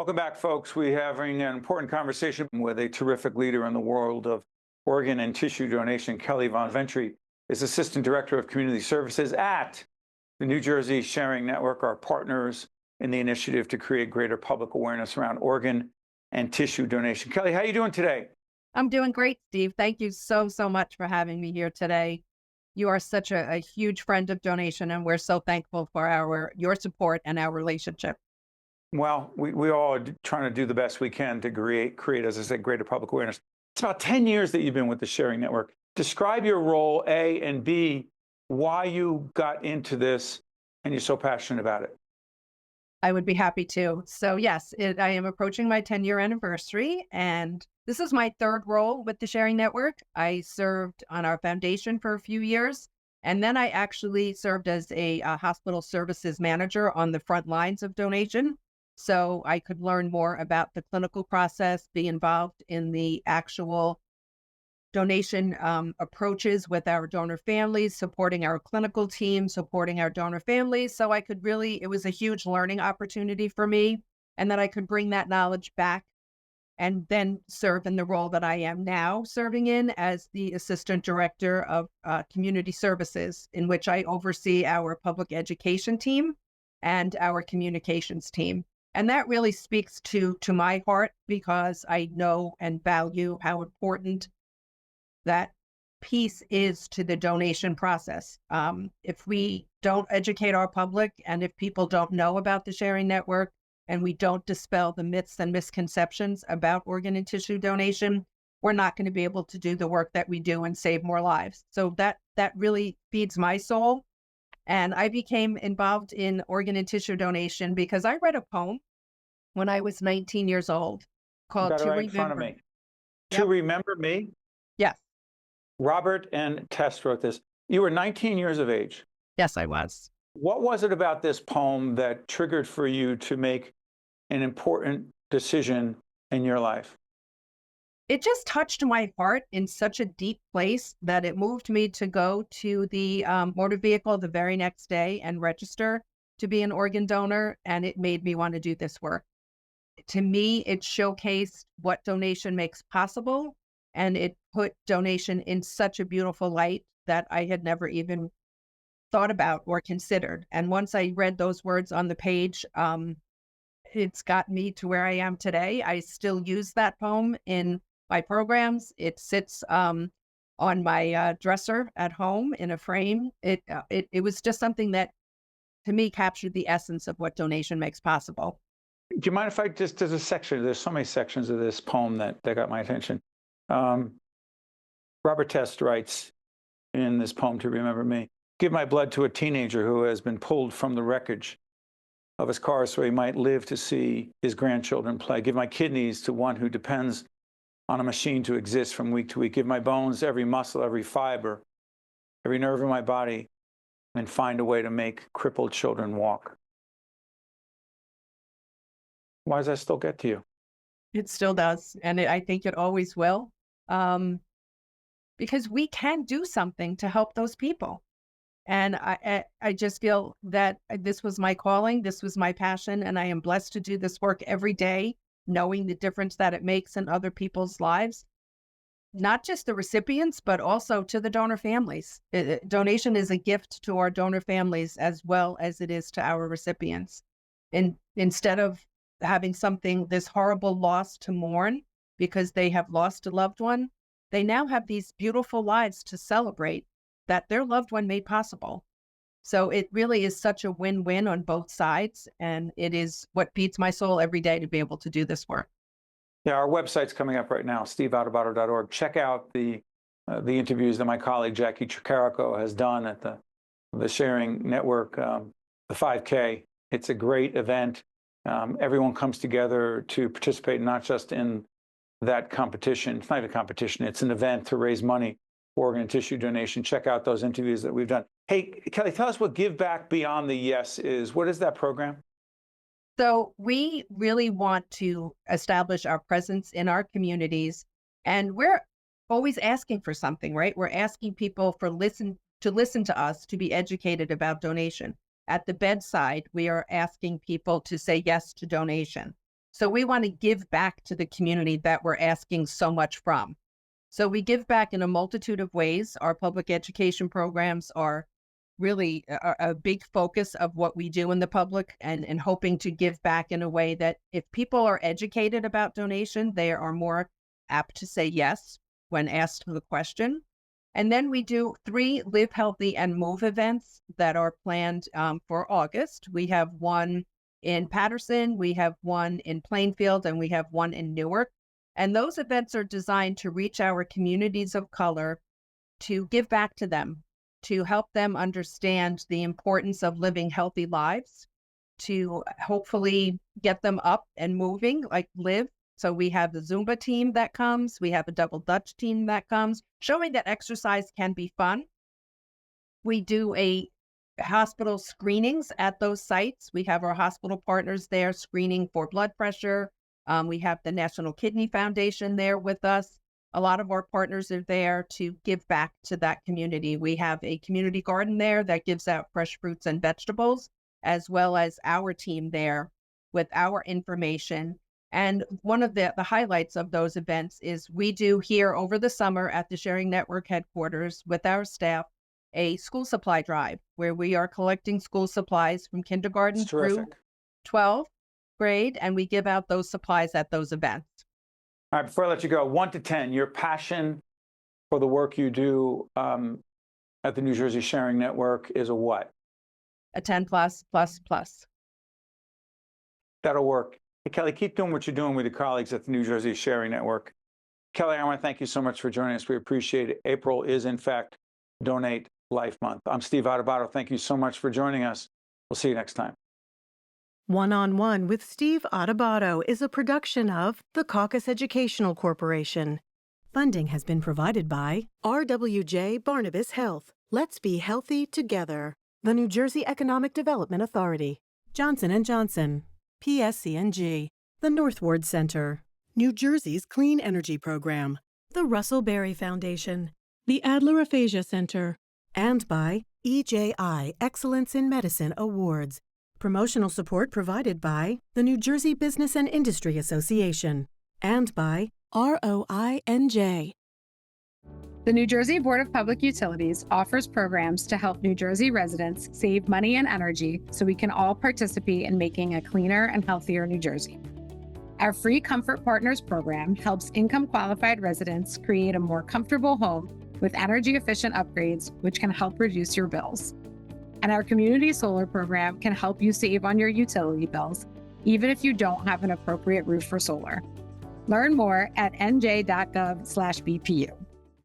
Welcome back, folks. We're having an important conversation with a terrific leader in the world of organ and tissue donation. Kelly Von Ventry is Assistant Director of Community Services at the New Jersey Sharing Network, our partners in the initiative to create greater public awareness around organ and tissue donation. Kelly, how are you doing today? I'm doing great, Steve. Thank you so much for having me here today. You are such a huge friend of donation, and we're so thankful for your support and our relationship. Well, we all are trying to do the best we can to create, as I said, greater public awareness. It's about 10 years that you've been with the Sharing Network. Describe your role, A, and B, why you got into this and you're so passionate about it. I would be happy to. So yes, I am approaching my 10-year anniversary, and this is my third role with the Sharing Network. I served on our foundation for a few years, and then I actually served as a hospital services manager on the front lines of donation. So I could learn more about the clinical process, be involved in the actual donation approaches with our donor families, supporting our clinical team, supporting our donor families. So I could really, it was a huge learning opportunity for me. And that I could bring that knowledge back and then serve in the role that I am now serving in as the Assistant Director of Community Services, in which I oversee our public education team and our communications team. And that really speaks to my heart, because I know and value how important that piece is to the donation process. If we don't educate our public, and if people don't know about the Sharing Network, and we don't dispel the myths and misconceptions about organ and tissue donation, we're not going to be able to do the work that we do and save more lives. So that really feeds my soul. And I became involved in organ and tissue donation because I read a poem when I was 19 years old You called got it To right in front of Remember. me. To Yep. remember me, Yes. Robert and Tess wrote this. You were 19 years of age. Yes, I was. What was it about this poem that triggered for you to make an important decision in your life? It just touched my heart in such a deep place that it moved me to go to the motor vehicle the very next day and register to be an organ donor. And it made me want to do this work. To me, it showcased what donation makes possible. And it put donation in such a beautiful light that I had never even thought about or considered. And once I read those words on the page, it's got me to where I am today. I still use that poem in my programs. It sits on my dresser at home in a frame. It was just something that, to me, captured the essence of what donation makes possible. Do you mind if I just, there's so many sections of this poem that got my attention. Robert Test writes in this poem, To Remember Me, give my blood to a teenager who has been pulled from the wreckage of his car so he might live to see his grandchildren play. Give my kidneys to one who depends on a machine to exist from week to week. Give my bones, every muscle, every fiber, every nerve in my body, and find a way to make crippled children walk. Why does that still get to you? It still does. And I think it always will. Because we can do something to help those people. And I just feel that this was my calling, this was my passion, and I am blessed to do this work every day, knowing the difference that it makes in other people's lives, not just the recipients, but also to the donor families. Donation is a gift to our donor families as well as it is to our recipients. And instead of having this horrible loss to mourn because they have lost a loved one, they now have these beautiful lives to celebrate that their loved one made possible. So it really is such a win-win on both sides. And it is what feeds my soul every day to be able to do this work. Yeah, our website's coming up right now, steveadubato.org. Check out the interviews that my colleague Jackie Tricarico has done at the Sharing Network, the 5K. It's a great event. Everyone comes together to participate, not just in that competition. It's not even a competition. It's an event to raise money for organ and tissue donation. Check out those interviews that we've done. Hey, Kelly, tell us what Give Back Beyond the Yes is. What is that program? So we really want to establish our presence in our communities, and we're always asking for something, right? We're asking people to listen to us, to be educated about donation. At the bedside, we are asking people to say yes to donation. So we want to give back to the community that we're asking so much from. So we give back in a multitude of ways. Our public education programs are really a big focus of what we do in the public, and hoping to give back in a way that if people are educated about donation, they are more apt to say yes when asked the question. And then we do 3 Live Healthy and Move events that are planned for August. We have one in Patterson, we have one in Plainfield, and we have one in Newark. And those events are designed to reach our communities of color, to give back to them, to help them understand the importance of living healthy lives, to hopefully get them up and moving, like Live. So we have the Zumba team that comes, we have a double Dutch team that comes, showing that exercise can be fun. We do a hospital screenings at those sites. We have our hospital partners there screening for blood pressure. We have the National Kidney Foundation there with us. A lot of our partners are there to give back to that community. We have a community garden there that gives out fresh fruits and vegetables, as well as our team there with our information. And one of the highlights of those events is we do here over the summer at the Sharing Network headquarters with our staff a school supply drive where we are collecting school supplies from kindergarten It's through terrific. 12th grade, and we give out those supplies at those events. All right, before I let you go, 1 to 10, your passion for the work you do at the New Jersey Sharing Network is a what? A 10 plus. That'll work. Hey, Kelly, keep doing what you're doing with your colleagues at the New Jersey Sharing Network. Kelly, I want to thank you so much for joining us. We appreciate it. April is, in fact, Donate Life Month. I'm Steve Adubato. Thank you so much for joining us. We'll see you next time. One-on-One with Steve Adubato is a production of the Caucus Educational Corporation. Funding has been provided by RWJ Barnabas Health. Let's be healthy together. The New Jersey Economic Development Authority. Johnson & Johnson. PSC&G. The Northward Center. New Jersey's Clean Energy Program. The Russell Berry Foundation. The Adler Aphasia Center. And by EJI Excellence in Medicine Awards. Promotional support provided by the New Jersey Business and Industry Association and by ROINJ. The New Jersey Board of Public Utilities offers programs to help New Jersey residents save money and energy so we can all participate in making a cleaner and healthier New Jersey. Our free Comfort Partners program helps income-qualified residents create a more comfortable home with energy-efficient upgrades, which can help reduce your bills. And our community solar program can help you save on your utility bills, even if you don't have an appropriate roof for solar. Learn more at nj.gov/BPU.